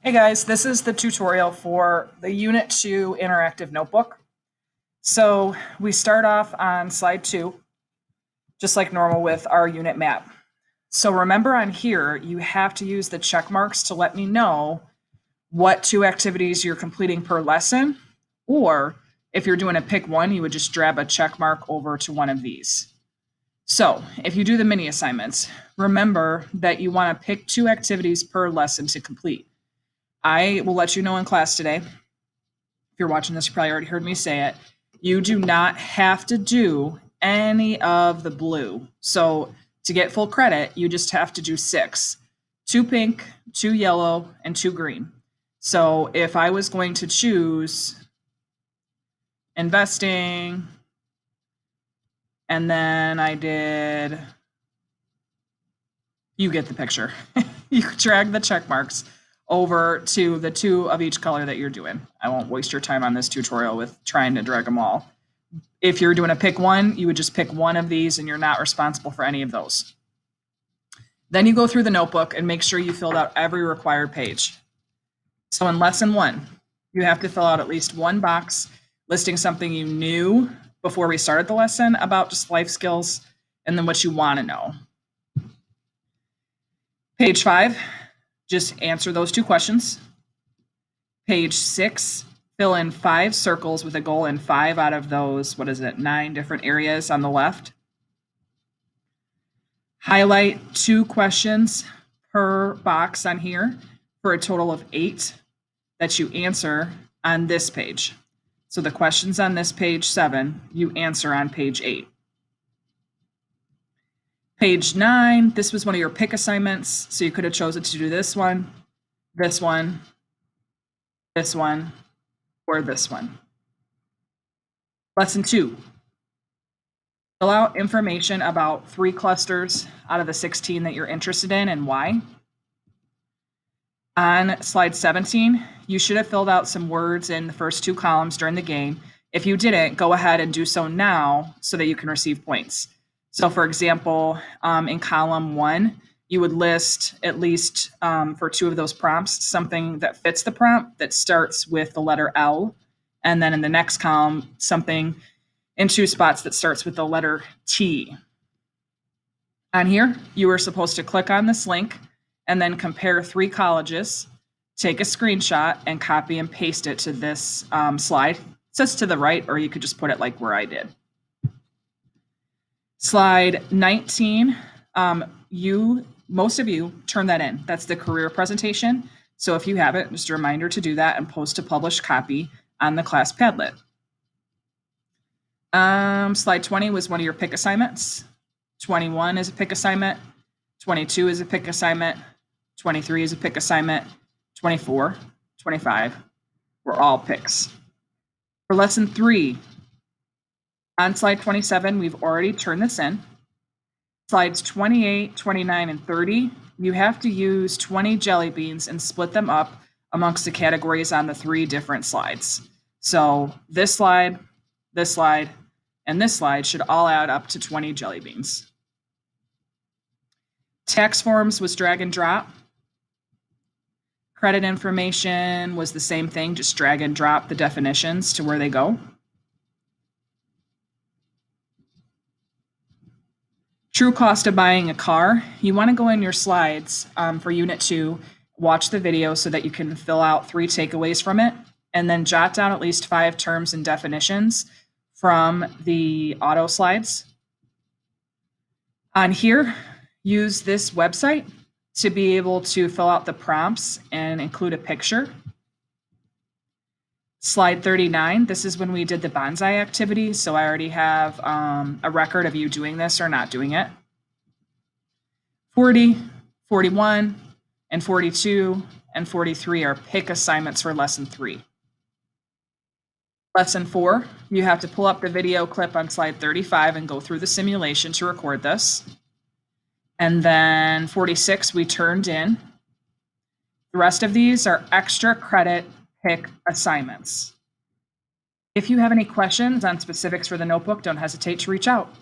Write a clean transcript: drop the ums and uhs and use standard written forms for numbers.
Hey guys, this is the tutorial for the Unit 2 interactive notebook. So we start off on slide 2, just like normal with our unit map. So remember on here, you have to use the check marks to let me know what 2 activities you're completing per lesson, or if you're doing a pick one, you would just drag a check mark over to one of these. So if you do the mini assignments, remember that you want to pick 2 activities per lesson to complete. I will let you know in class today. If you're watching this, you probably already heard me say it. You do not have to do any of the blue. So to get full credit, you just have to do 6. 2 pink, 2 yellow, and 2 green. So if I was going to choose investing, and then I did, you get the picture. You drag the check marks over to the 2 of each color that you're doing. I won't waste your time on this tutorial with trying to drag them all. If you're doing a pick one, you would just pick one of these and you're not responsible for any of those. Then you go through the notebook and make sure you filled out every required page. So in lesson 1, you have to fill out at least one box listing something you knew before we started the lesson about just life skills and then what you want to know. Page 5, just answer those 2 questions. Page 6, fill in 5 circles with a goal in 5 out of those, 9 different areas on the left. Highlight 2 questions per box on here for a total of 8 that you answer on this page. So the questions on this page 7, you answer on page 8. Page 9, this was one of your pick assignments, so you could have chosen to do this one, this one, this one, or this one. Lesson 2, fill out information about 3 clusters out of the 16 that you're interested in and why. On slide 17, you should have filled out some words in the first 2 columns during the game. If you didn't, go ahead and do so now so that you can receive points. So for example, in column 1, you would list at least for 2 of those prompts, something that fits the prompt that starts with the letter L. And then in the next column, something in 2 spots that starts with the letter T. On here, you were supposed to click on this link and then compare 3 colleges, take a screenshot and copy and paste it to this slide. It says to the right, or you could just put it like where I did. Slide 19, most of you turn that in. That's the career presentation. So if you have it, just a reminder to do that and post a published copy on the class Padlet. Slide 20 was one of your pick assignments. 21 is a pick assignment. 22 is a pick assignment. 23 is a pick assignment. 24, 25 were all picks. For lesson 3, on slide 27, we've already turned this in. Slides 28, 29, and 30, you have to use 20 jelly beans and split them up amongst the categories on the 3 different slides. So this slide, and this slide should all add up to 20 jelly beans. Tax forms was drag and drop. Credit information was the same thing, just drag and drop the definitions to where they go. True cost of buying a car. You want to go in your slides for Unit 2, watch the video so that you can fill out 3 takeaways from it, and then jot down at least 5 terms and definitions from the auto slides. On here, use this website to be able to fill out the prompts and include a picture. Slide 39, this is when we did the bonsai activity, so I already have a record of you doing this or not doing it. 40, 41, and 42, and 43 are pick assignments for lesson 3. Lesson 4, you have to pull up the video clip on slide 35 and go through the simulation to record this. And then 46, we turned in. The rest of these are extra credit pick assignments. If you have any questions on specifics for the notebook, don't hesitate to reach out.